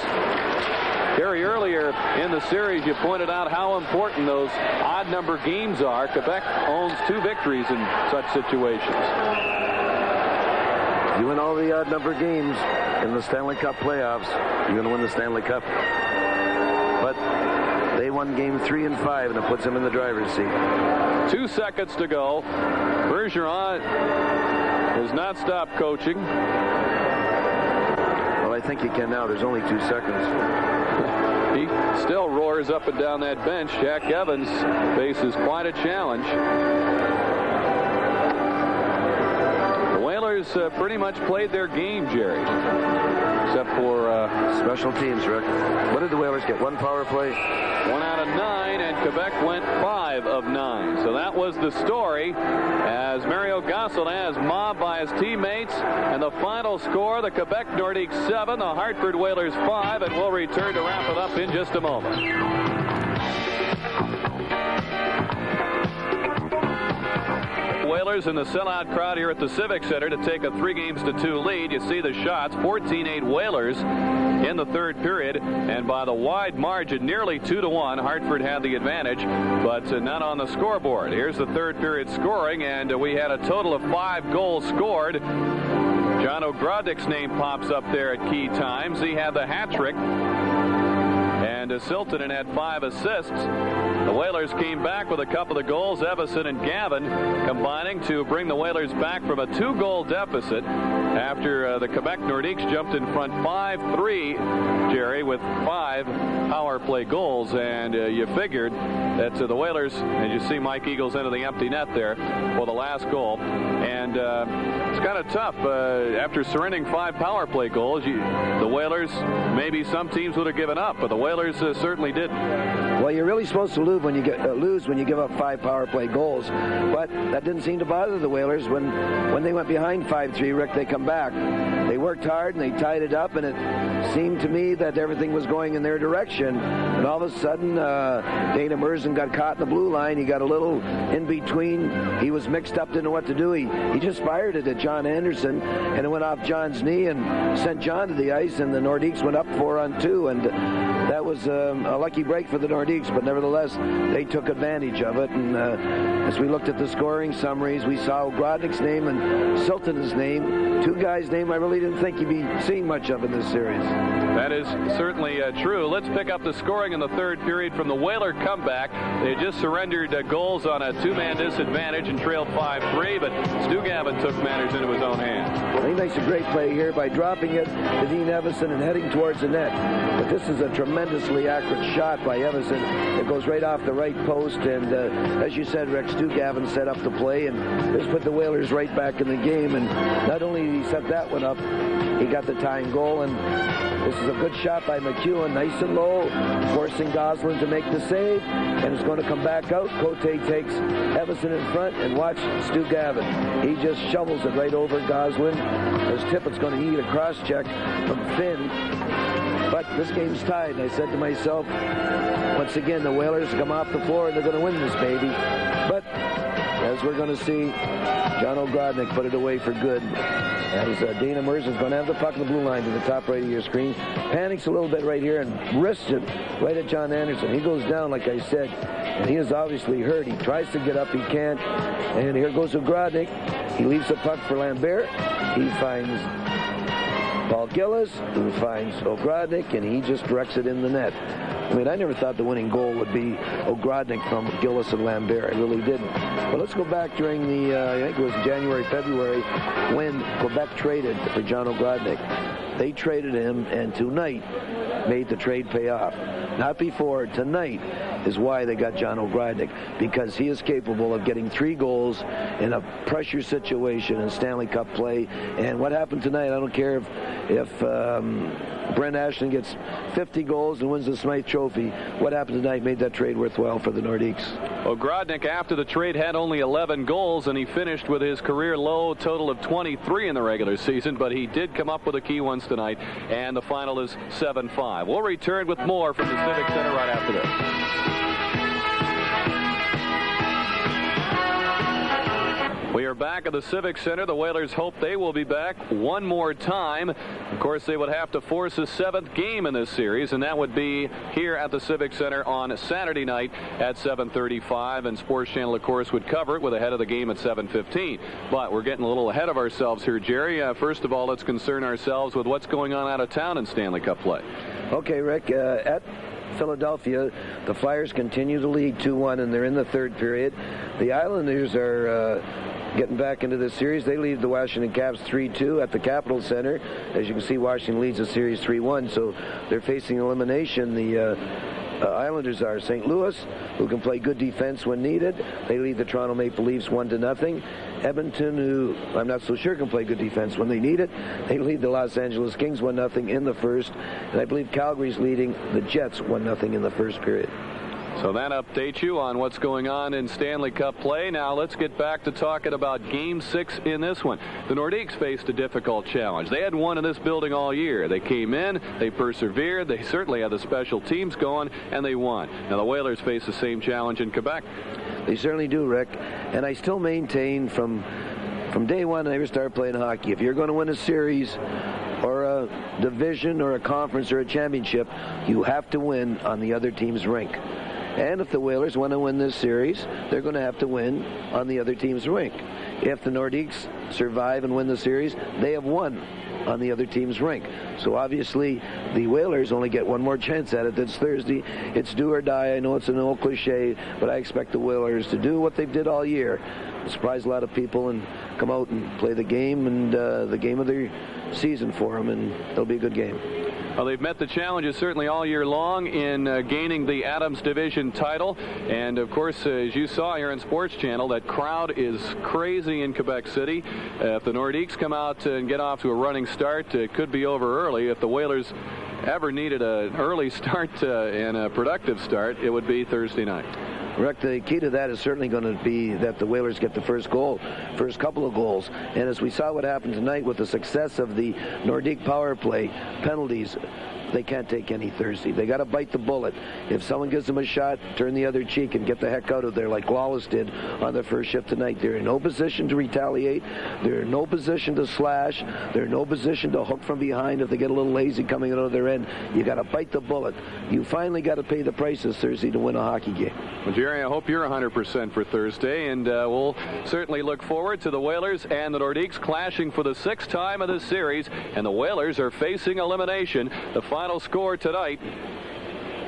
Very earlier in the series, you pointed out how important those odd-number games are. Quebec owns 2 victories in such situations. You win all the odd-number games in the Stanley Cup playoffs, you're going to win the Stanley Cup. But they won game 3 and 5, and it puts them in the driver's seat. 2 seconds to go. Bergeron has not stopped coaching. Well, I think he can now. There's only 2 seconds. He still roars up and down that bench. Jack Evans faces quite a challenge. The Whalers pretty much played their game, Jerry. Except for special teams, Rick. What did the Whalers get? 1 power play? 1 out of 9, and Quebec went 5 of 9. So that was the story as Mario Gosselin is mobbed by his teammates. And the final score, the Quebec Nordiques 7, the Hartford Whalers 5, and we'll return to wrap it up in just a moment. Whalers in the sellout crowd here at the Civic Center to take a 3-2 lead. You see the shots, 14-8 Whalers in the third period, and by the wide margin, nearly 2-1, Hartford had the advantage, but not on the scoreboard. Here's the third period scoring, and we had a total of 5 goals scored. John Ogrodnik's name pops up there at key times. He had the hat trick, and Siltanen had 5 assists. The Whalers came back with a couple of goals. Evison and Gavin combining to bring the Whalers back from a 2-goal deficit after the Quebec Nordiques jumped in front 5-3, Jerry, with 5 power play goals. And you figured that the Whalers, and you see Mike Eagles into the empty net there for the last goal. And it's kind of tough. After surrendering 5 power play goals, the Whalers, maybe some teams would have given up, but the Whalers certainly didn't. Well, you're really supposed to lose when you give up 5 power play goals, but that didn't seem to bother the Whalers when they went behind 5-3. Rick, they come back. They worked hard and they tied it up, and it seemed to me that everything was going in their direction. And all of a sudden, Dana Merzen got caught in the blue line. He got a little in between. He was mixed up, didn't know what to do. He just fired it at John Anderson, and it went off John's knee and sent John to the ice. And the Nordiques went up 4-on-2, and that was a lucky break for the Nordiques, but nevertheless, they took advantage of it. And as we looked at the scoring summaries, we saw Ogrodnik's name and Siltanen's name, 2 guys' name I really didn't think you'd be seeing much of in this series. That is certainly true. Let's pick up the scoring in the third period from the Whaler comeback. They just surrendered goals on a 2-man disadvantage and trailed 5-3, but Stu Gavin took matters into his own hands. He makes a great play here by dropping it to Dean Evison and heading towards the net. But this is a tremendously accurate shot by Evison. It goes right off the right post, and as you said, Rick, Stu Gavin set up the play, and this put the Whalers right back in the game. And not only did he set that one up, he got the tying goal, and this is a good shot by McEwen, nice and low, forcing Gosselin to make the save, and it's going to come back out. Cote takes Evison in front, and watch Stu Gavin. He just shovels it right over Gosselin. As Tippett's going to eat a cross-check from Finn. But this game's tied, and I said to myself, once again, the Whalers come off the floor, and they're going to win this baby. But as we're going to see, John Ogrodnik put it away for good. As Dana Merzen's going to have the puck in the blue line to the top right of your screen. Panics a little bit right here and wrists it right at John Anderson. He goes down, like I said, and he is obviously hurt. He tries to get up, he can't. And here goes Ogrodnik. He leaves the puck for Lambert. He finds Paul Gillis, who finds Ogrodnik, and he just directs it in the net. I mean, I never thought the winning goal would be Ogrodnik from Gillis and Lambert. I really didn't. But let's go back during the, I think it was January, February, when Quebec traded for John Ogrodnik. They traded him, and tonight made the trade pay off. Not before. Tonight is why they got John Ogrodnik, because he is capable of getting 3 goals in a pressure situation in Stanley Cup play. And what happened tonight, I don't care if Brent Ashton gets 50 goals and wins the Smythe Trophy. What happened tonight made that trade worthwhile for the Nordiques. Ogrodnik, after the trade, had only 11 goals, and he finished with his career low total of 23 in the regular season, but he did come up with the key ones tonight, and the final is 7-5. We'll return with more from the Civic Center right after this. We are back at the Civic Center. The Whalers hope they will be back one more time. Of course, they would have to force a 7th game in this series, and that would be here at the Civic Center on Saturday night at 7:35. And Sports Channel, of course, would cover it with ahead of the game at 7:15. But we're getting a little ahead of ourselves here, Jerry. First of all, let's concern ourselves with what's going on out of town in Stanley Cup play. Okay, Rick. At Philadelphia, the Flyers continue to lead 2-1, and they're in the 3rd period. The Islanders are getting back into this series. They lead the Washington Caps 3-2 at the Capitol Center. As you can see, Washington leads the series 3-1, so they're facing elimination. The Islanders are St. Louis, who can play good defense when needed. They lead the Toronto Maple Leafs 1-0. Edmonton, who I'm not so sure can play good defense when they need it, they lead the Los Angeles Kings 1-0 in the first. And I believe Calgary's leading the Jets 1-0 in the first period. So that updates you on what's going on in Stanley Cup play. Now let's get back to talking about Game 6 in this one. The Nordiques faced a difficult challenge. They had won in this building all year. They came in, they persevered, they certainly had the special teams going, and they won. Now the Whalers face the same challenge in Quebec. They certainly do, Rick. And I still maintain from day one I ever started playing hockey, if you're going to win a series or a division or a conference or a championship, you have to win on the other team's rink. And if the Whalers want to win this series, they're going to have to win on the other team's rink. If the Nordiques survive and win the series, they have won on the other team's rink. So obviously, the Whalers only get one more chance at it. That's Thursday. It's do or die. I know it's an old cliche, but I expect the Whalers to do what they've did all year. Surprise a lot of people and come out and play the game and the game of their season for them, and it'll be a good game. Well, they've met the challenges certainly all year long in gaining the Adams Division title. And, of course, as you saw here on Sports Channel, that crowd is crazy in Quebec City. If the Nordiques come out and get off to a running start, it could be over early. If the Whalers ever needed an early start and a productive start, it would be Thursday night. Rick, the key to that is certainly going to be that the Whalers get the first couple of goals. And as we saw what happened tonight with the success of the Nordique power play, penalties, they can't take any Thursday. They got to bite the bullet. If someone gives them a shot, turn the other cheek and get the heck out of there like Lawless did on the first shift tonight. They're in no position to retaliate. They're in no position to slash. They're in no position to hook from behind if they get a little lazy coming out of their end. You got to bite the bullet. You finally got to pay the price this Thursday to win a hockey game. Well, Jerry, I hope you're 100% for Thursday, and we'll certainly look forward to the Whalers and the Nordiques clashing for the 6th time of this series, and the Whalers are facing elimination. The final score tonight,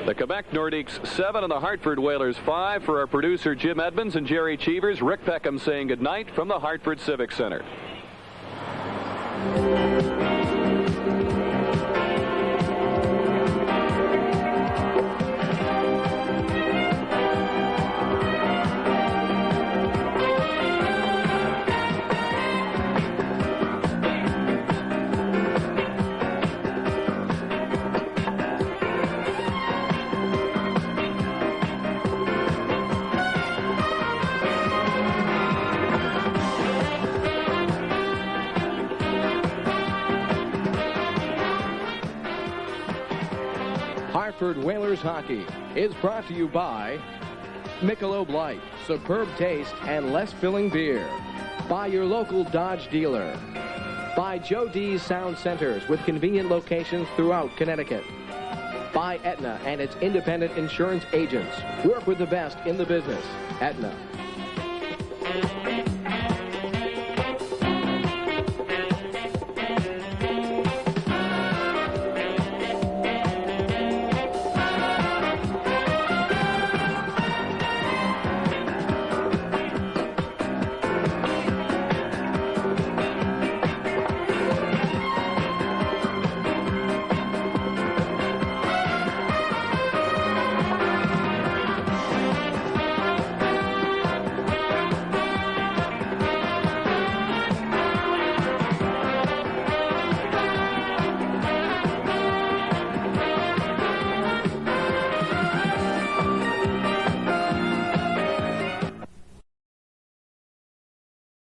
the Quebec Nordiques 7 and the Hartford Whalers 5. For our producer Jim Edmonds and Jerry Cheevers, Rick Peckham saying goodnight from the Hartford Civic Center. Hartford Whalers Hockey is brought to you by Michelob Light, superb taste and less filling beer. By your local Dodge dealer. By Joe D's Sound Centers with convenient locations throughout Connecticut. By Aetna and its independent insurance agents. Work with the best in the business. Aetna.